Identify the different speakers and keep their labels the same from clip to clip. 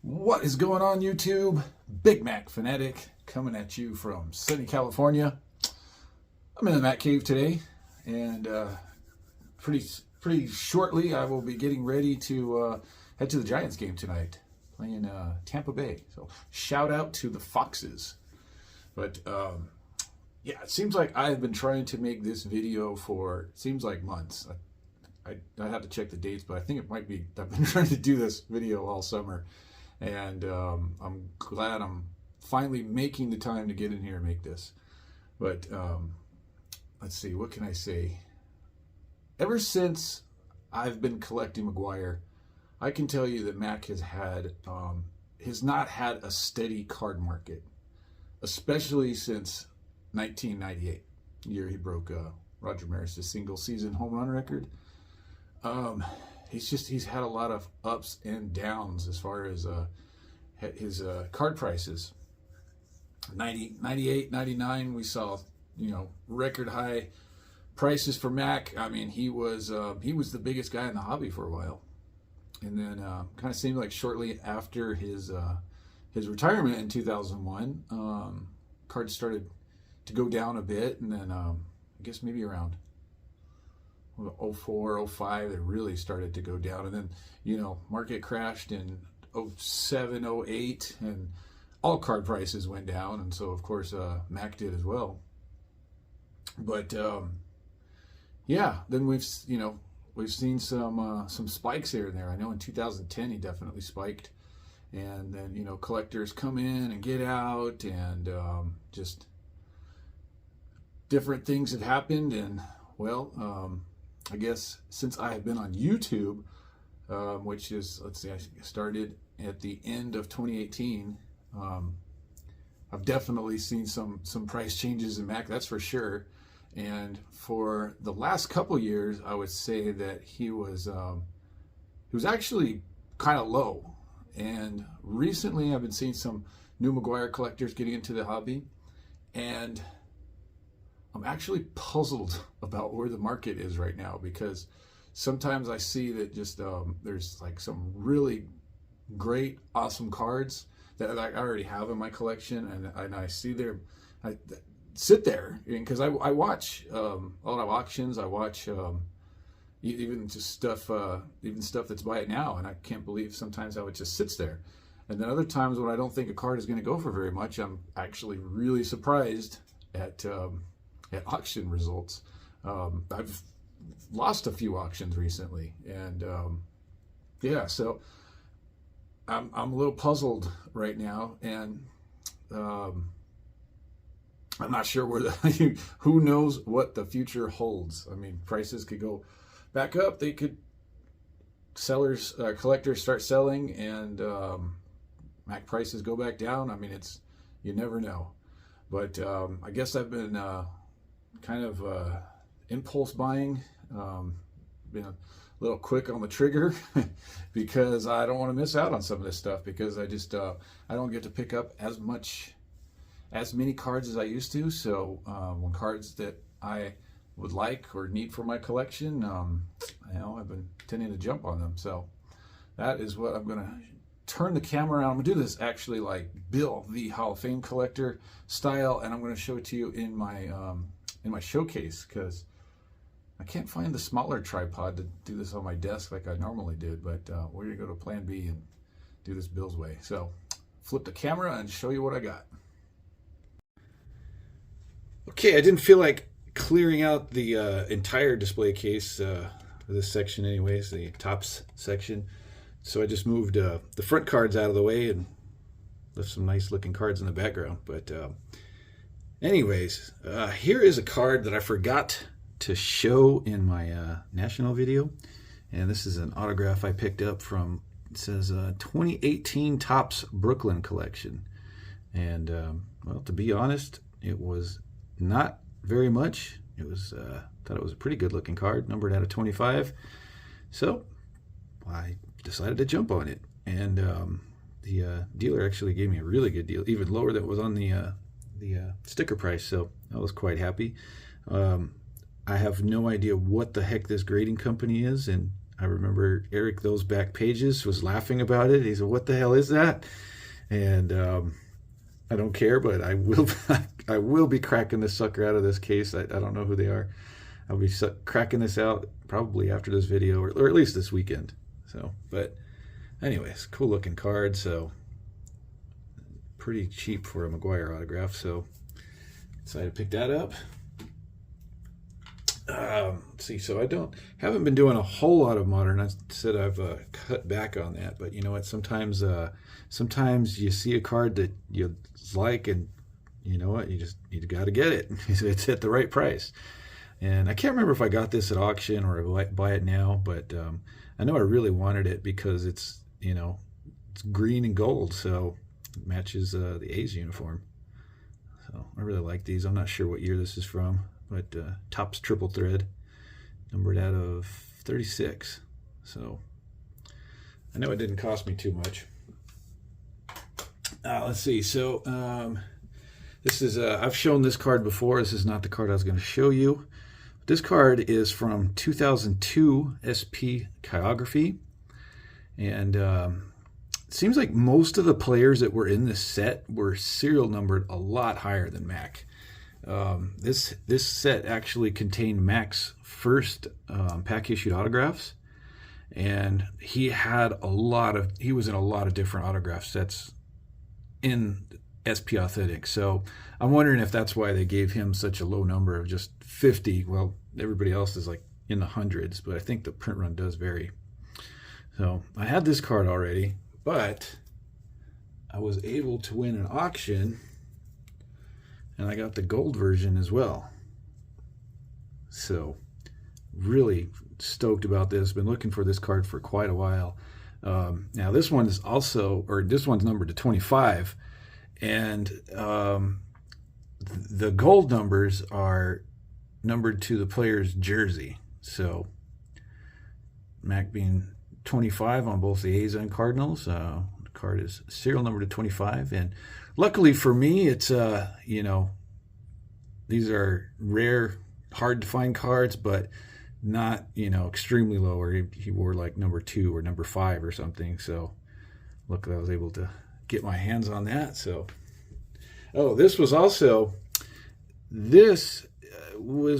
Speaker 1: What is going on, YouTube? Big Mac Fanatic coming at you from sunny California. I'm in the Mac Cave today, and pretty shortly I will be getting ready to head to the Giants game tonight, playing Tampa Bay. So shout out to the Foxes. But yeah, it seems like I've been trying to make this video for, it seems like months. I have to check the dates, but I think it might be, I've been trying to do this video all summer. And I'm glad I'm finally making the time to get in here and make this. But let's see, what can I say? Ever since I've been collecting McGwire, I can tell you that Mac has not had a steady card market, especially since 1998, the year he broke Roger Maris's single season home run record. He's had a lot of ups and downs as far as his card prices. 98, 99, we saw, record high prices for Mac. I mean, he was the biggest guy in the hobby for a while, and then kind of seemed like shortly after his retirement in 2001, cards started to go down a bit, and then I guess maybe around 04, 05, it really started to go down. And then, market crashed in 07, 08, and all card prices went down. And so, of course, Mac did as well. But, yeah, then we've seen some spikes here and there. I know in 2010, he definitely spiked. And then, collectors come in and get out, and just different things have happened. And, well, I guess since I have been on YouTube, which is, let's see, I started at the end of 2018, I've definitely seen some price changes in Mac, that's for sure. And for the last couple years, I would say that he was actually kind of low. And recently, I've been seeing some new McGwire collectors getting into the hobby, and I'm actually puzzled about where the market is right now, because sometimes I see that just there's like some really great, awesome cards that I already have in my collection, and I see I sit there, because I watch a lot of auctions. I watch even just stuff, even stuff that's by it now, and I can't believe sometimes how it just sits there. And then other times when I don't think a card is going to go for very much, I'm actually really surprised at auction results. I've lost a few auctions recently, and yeah, so I'm a little puzzled right now, and I'm not sure where who knows what the future holds. I mean, prices could go back up. They could, collectors start selling, and Mac prices go back down. I mean, you never know. But I guess I've been kind of impulse buying, been a little quick on the trigger because I don't want to miss out on some of this stuff, because I just I don't get to pick up as many cards as I used to. So when cards that I would like or need for my collection, I've been tending to jump on them. So that is what I'm gonna turn the camera around. I'm gonna do this actually like Bill, the Hall of Fame collector style, and I'm gonna show it to you in my showcase, because I can't find the smaller tripod to do this on my desk like I normally did. But we're gonna go to Plan B and do this Bill's way. So flip the camera and show you what I got. Okay, I didn't feel like clearing out the entire display case, this section anyways, the tops section. So I just moved the front cards out of the way and left some nice looking cards in the background. But anyways, here is a card that I forgot to show in my national video. And this is an autograph I picked up from, it says 2018 Topps Brooklyn Collection. And well, to be honest, it was not very much. It was thought it was a pretty good looking card, numbered out of 25. So I decided to jump on it, and the dealer actually gave me a really good deal, even lower than was on the sticker price. So I was quite happy. I have no idea what the heck this grading company is, and
Speaker 2: I remember Eric Those Back Pages was laughing about it. He said, "What the hell is that?" And I don't care, but I will I will be cracking this sucker out of this case. I don't know who they are. I'll be cracking this out probably after this video, or at least this weekend. So, but anyways, cool looking card. So pretty cheap for a McGwire autograph. So decided to pick that up. Let's see. So I haven't been doing a whole lot of modern. I said I've cut back on that, but you know what? Sometimes you see a card that you like, and you know what? You got to get it. It's at the right price. And I can't remember if I got this at auction or I buy it now, but I know I really wanted it because it's green and gold, so it matches the A's uniform. So I really like these. I'm not sure what year this is from, but Topps triple thread, numbered out of 36. So I know it didn't cost me too much. Let's see. So this is I've shown this card before. This is not the card I was going to show you. This card is from 2002 SP Chirography, and it seems like most of the players that were in this set were serial numbered a lot higher than Mac. This set actually contained Mac's first pack issued autographs, and he was in a lot of different autograph sets in SP Authentic. So I'm wondering if that's why they gave him such a low number of just 50. Well, everybody else is like in the hundreds, but I think the print run does vary. So I had this card already, but I was able to win an auction, and I got the gold version as well. So really stoked about this. Been looking for this card for quite a while. Now this one's numbered to 25, and the gold numbers are numbered to the player's jersey. So Mac being 25 on both the A's and Cardinals. The card is serial number to 25, and luckily for me, it's these are rare, hard to find cards, but not extremely low, or he wore like number 2 or number 5 or something. So luckily I was able to get my hands on that. So this was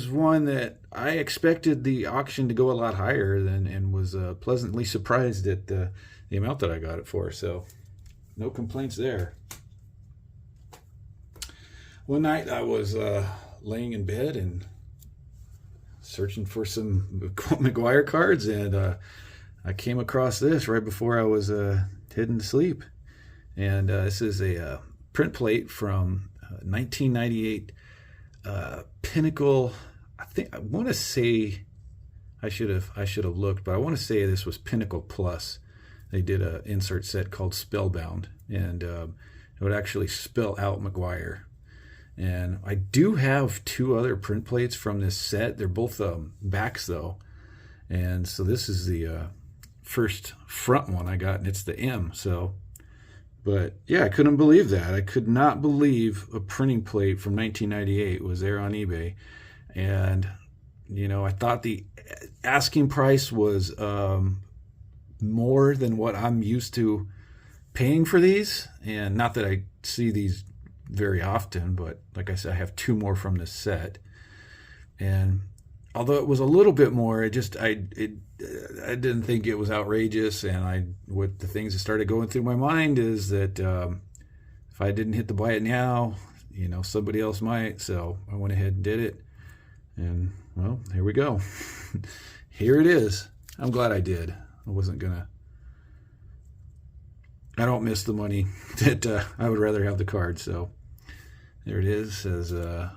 Speaker 2: one that I expected the auction to go a lot higher than, and was pleasantly surprised at the amount that I got it for. So no complaints there. One night I was laying in bed and searching for some McGwire cards, and I came across this right before I was heading to sleep. And this is a print plate from 1998 Pinnacle. I want to say, I should have looked, but I want to say this was Pinnacle Plus. They did an insert set called Spellbound, and it would actually spell out McGwire. And I do have 2 other print plates from this set. They're both backs though, and so this is the first front one I got, and it's the M. So, but yeah, I couldn't believe that. I could not believe a printing plate from 1998 was there on eBay. And I thought the asking price was more than what I'm used to paying for these, and not that I see these very often, but like I said, I have 2 more from this set. And although it was a little bit more, I didn't think it was outrageous. And what the things that started going through my mind is that if I didn't hit the buy it now, somebody else might. So I went ahead and did it, and well, here we go. Here it is. I'm glad I did. I don't miss the money that I would rather have the card. So there it is. Says 1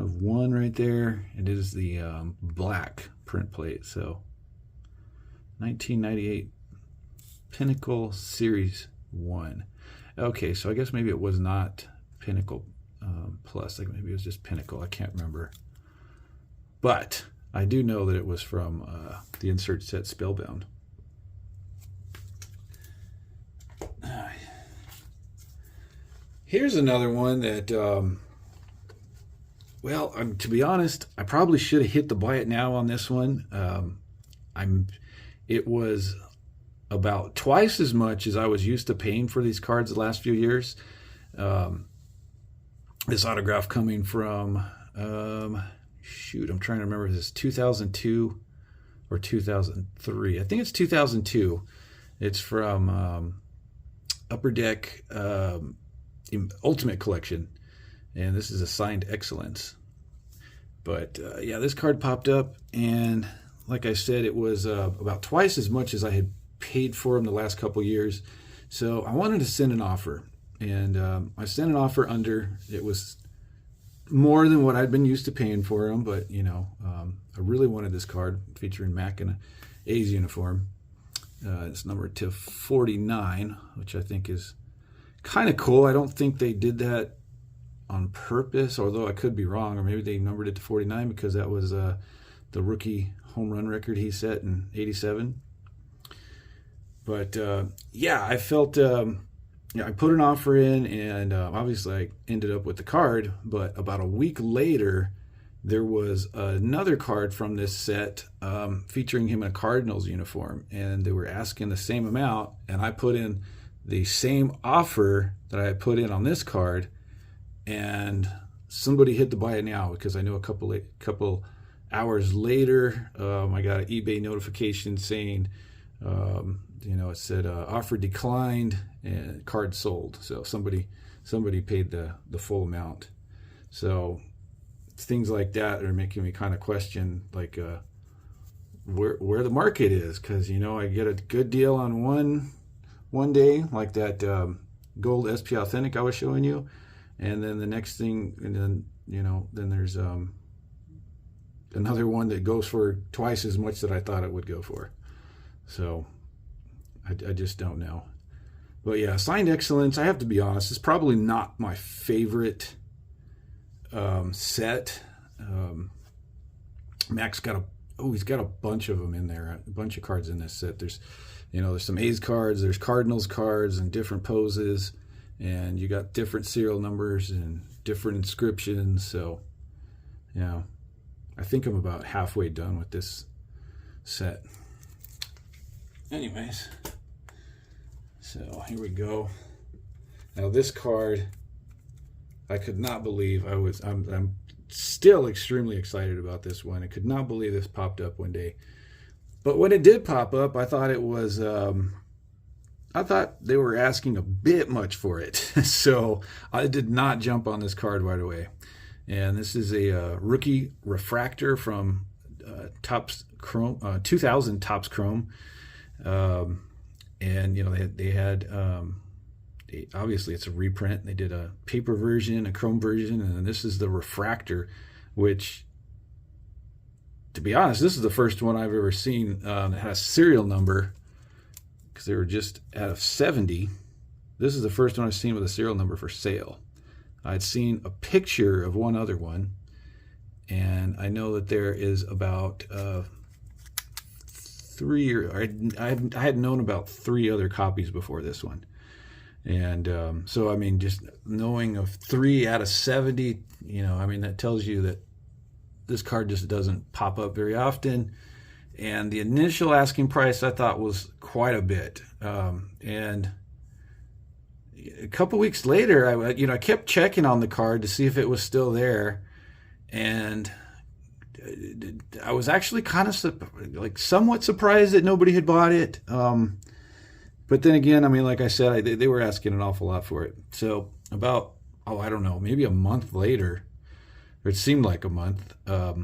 Speaker 2: of 1 right there. It is the black print plate. So 1998 Pinnacle Series 1. Okay, so I guess maybe it was not Pinnacle Plus. Like maybe it was just Pinnacle. I can't remember. But I do know that it was from the insert set Spellbound. Here's another one that, to be honest, I probably should have hit the buy it now on this one. I'm it was about twice as much as I was used to paying for these cards the last few years. This autograph coming from, I'm trying to remember if this is 2002 or 2003. I think it's 2002. It's from Upper Deck Ultimate Collection, and this is a signed Excellence. But yeah, this card popped up, and like I said, it was about twice as much as I had paid for them the last couple years. So I wanted to send an offer, and I sent an offer under. It was more than what I'd been used to paying for them, but I really wanted this card featuring Mac in a A's uniform. It's numbered to 49, which I think is kind of cool. I don't think they did that on purpose, although I could be wrong, or maybe they numbered it to 49 because that was the rookie home run record he set in '87. But yeah, I felt I put an offer in, and obviously I ended up with the card. But about a week later, there was another card from this set featuring him in a Cardinals uniform, and they were asking the same amount, and I put in the same offer that I had put in on this card, and somebody hit the buy it now, because I knew a couple hours later I got an eBay notification saying it said offer declined and card sold. So somebody paid the full amount. So things like that are making me kind of question where the market is, because I get a good deal on one day, like that gold SP Authentic I was showing you, and then the next thing, and then there's another one that goes for twice as much that I thought it would go for. So I just don't know. But yeah, signed Excellence, I have to be honest, it's probably not my favorite set. Mac's got he's got a bunch of them in there, a bunch of cards in this set. There's some A's cards, there's Cardinals cards and different poses, and you got different serial numbers and different inscriptions. So I think I'm about halfway done with this set. Anyways, so here we go. Now this card, I could not believe I'm still extremely excited about this one. I could not believe this popped up one day. But when it did pop up, I thought it was I thought they were asking a bit much for it. So I did not jump on this card right away. And this is a rookie refractor from Topps Chrome, 2000 Topps Chrome. And they had obviously it's a reprint. They did a paper version, a chrome version, and this is the refractor, which, to be honest, this is the first one I've ever seen that has serial number, because they were just out of 70. This is the first one I've seen with a serial number for sale. I'd seen a picture of one other one, and I know that there is about I had known about 3 other copies before this one. And so, I mean, just knowing of 3 out of 70, that tells you that this card just doesn't pop up very often. And the initial asking price I thought was quite a bit. And a couple weeks later, I kept checking on the card to see if it was still there. And I was actually kind of somewhat surprised that nobody had bought it. But then again, like I said, they were asking an awful lot for it. So about, I don't know, maybe a month later, or it seemed like a month, I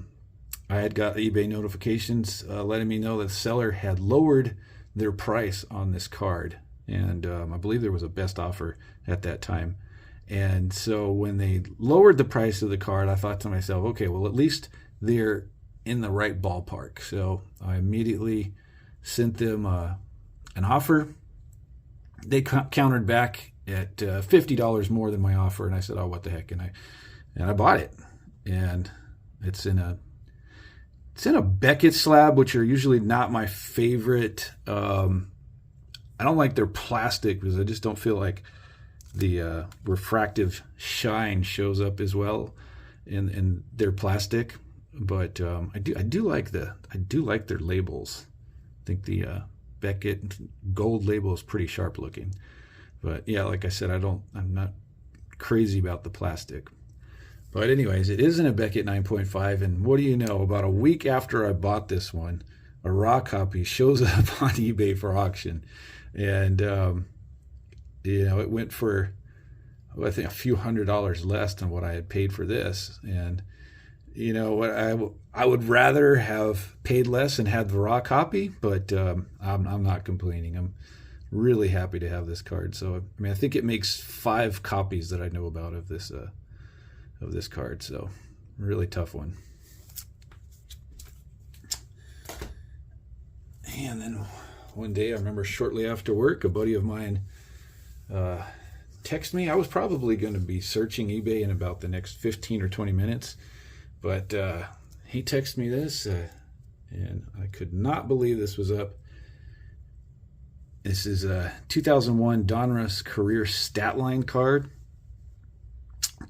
Speaker 2: had got eBay notifications letting me know that the seller had lowered their price on this card. And I believe there was a best offer at that time. And so when they lowered the price of the card, I thought to myself, okay, well, at least they're in the right ballpark. So I immediately sent them an offer. They countered back at $50 more than my offer, and I said, "Oh, what the heck?" And I bought it, and it's in a Beckett slab, which are usually not my favorite. I don't like their plastic because I just don't feel like the refractive shine shows up as well in their plastic. But I do like their labels. think the Beckett gold label is pretty sharp looking. But yeah, like I said, I'm not crazy about the plastic. But anyways, it isn't a Beckett 9.5, and what do you know? About a week after I bought this one, a raw copy shows up on eBay for auction, and it went for, I think, a few $100s less than what I had paid for this. And you know what, I would rather have paid less and had the raw copy, but I'm not complaining. I'm really happy to have this card. So I mean, I think it makes 5 copies that I know about of this card. So really tough one. And then one day, I remember shortly after work, a buddy of mine texted me. I was probably going to be searching eBay in about the next 15 or 20 minutes, but he texted me this, and I could not believe this was up. This is a 2001 Donruss Career Stat Line card.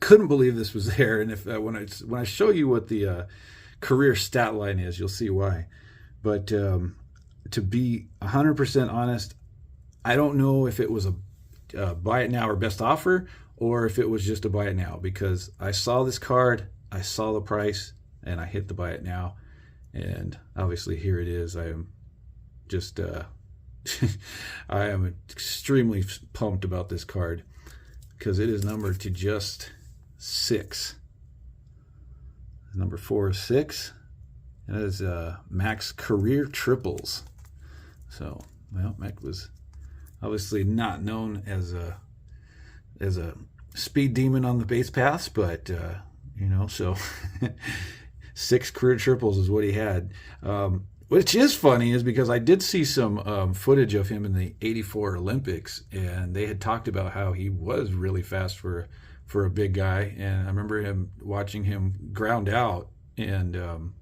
Speaker 2: Couldn't believe this was there, and if when I show you what the career stat line is, you'll see why. But to be 100% honest, I don't know if it was a buy it now or best offer, or if it was just a buy it now, because I saw this card, I saw the price, and I hit the buy it now, and obviously here it is. I am just I am extremely pumped about this card because it is numbered to just 6. Number 4 is 6. And that is Mac's Career Triples. So, well, Mac was obviously not known as a speed demon on the base paths, but so 6 career triples is what he had. Which is funny is because I did see some footage of him in the '84 Olympics, and they had talked about how he was really fast for a big guy. And I remember watching him ground out, and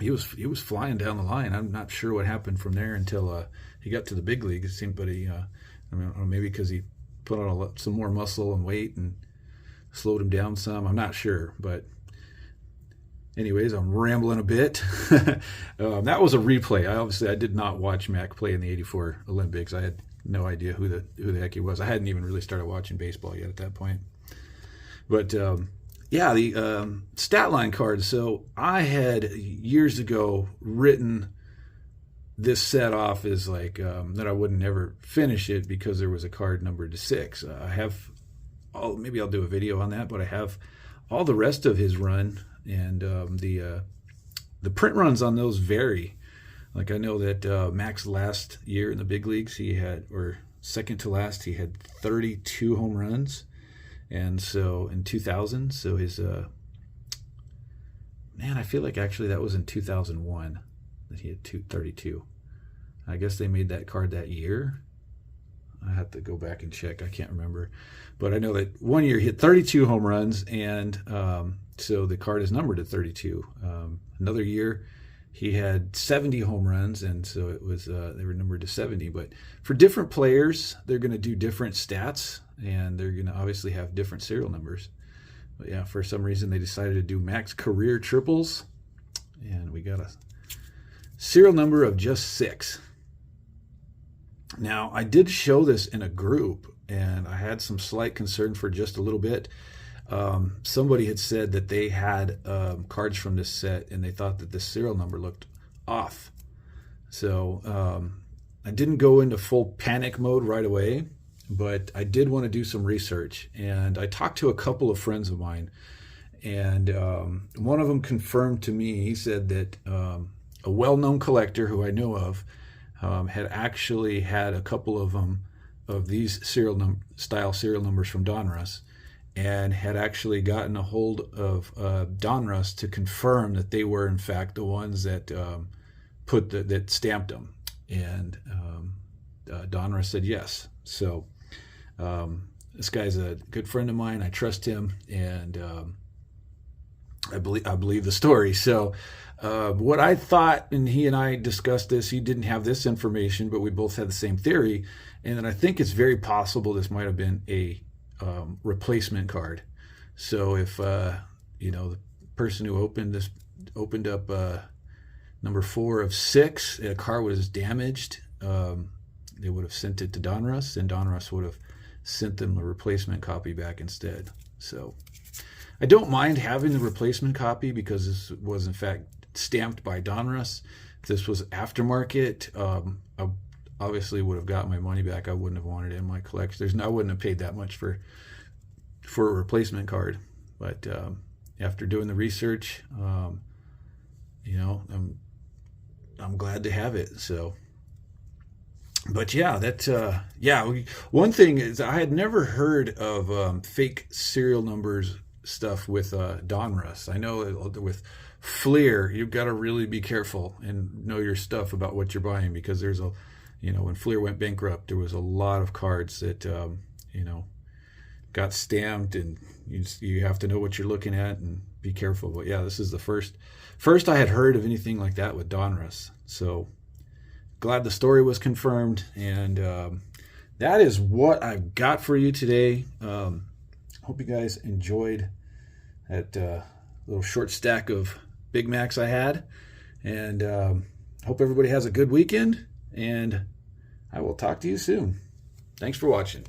Speaker 2: he was flying down the line. I'm not sure what happened from there until he got to the big league. It seemed, but maybe because he put on some more muscle and weight and slowed him down some. I'm not sure, but. Anyways, I'm rambling a bit. That was a replay. I did not watch Mac play in the '84 Olympics. I had no idea who the heck he was. I hadn't even really started watching baseball yet at that point. But the stat line card. So I had years ago written this set off as like that I wouldn't ever finish it because there was a card numbered to 6. I have maybe I'll do a video on that, but I have all the rest of his run. And the print runs on those vary. Like I know that Mac's last year in the big leagues, or second to last, he had 32 home runs. And so in 2000, so his, I feel like actually that was in 2001 that he had 32. I guess they made that card that year. I have to go back and check. I can't remember. But I know that one year he hit 32 home runs, and so the card is numbered at 32. Another year he had 70 home runs, and so it was they were numbered to 70. But for different players, they're going to do different stats, and they're going to obviously have different serial numbers. But yeah, for some reason they decided to do Mac's Career Triples, and we got a serial number of just 6. Now, I did show this in a group, and I had some slight concern for just a little bit. Somebody had said that they had cards from this set, and they thought that the serial number looked off. So I didn't go into full panic mode right away, but I did want to do some research. And I talked to a couple of friends of mine, and one of them confirmed to me, he said that a well-known collector who I know of had actually had a couple of them of these style serial numbers from Donruss, and had actually gotten a hold of Donruss to confirm that they were in fact the ones that that stamped them, and Donruss said yes. So this guy's a good friend of mine. I trust him, and I believe the story. So what I thought, and he and I discussed this, he didn't have this information, but we both had the same theory, and then I think it's very possible this might have been a replacement card. So if the person who opened up number 4 of 6. A car was damaged. They would have sent it to Donruss, and Donruss would have sent them the replacement copy back instead. So I don't mind having the replacement copy because this was in fact stamped by Donruss. If this was aftermarket, I obviously would have got my money back. I wouldn't have wanted it in my collection. I wouldn't have paid that much for a replacement card. But after doing the research, you know, I'm glad to have it. So, but yeah, one thing is I had never heard of fake serial numbers stuff with Donruss. I know with Fleer, you've got to really be careful and know your stuff about what you're buying, because there's when Fleer went bankrupt, there was a lot of cards that got stamped, and you have to know what you're looking at and be careful. But yeah, this is the first I had heard of anything like that with Donruss. So glad the story was confirmed, and that is what I've got for you today. Hope you guys enjoyed that little short stack of Big Macs I had, and hope everybody has a good weekend, and I will talk to you soon. Thanks for watching.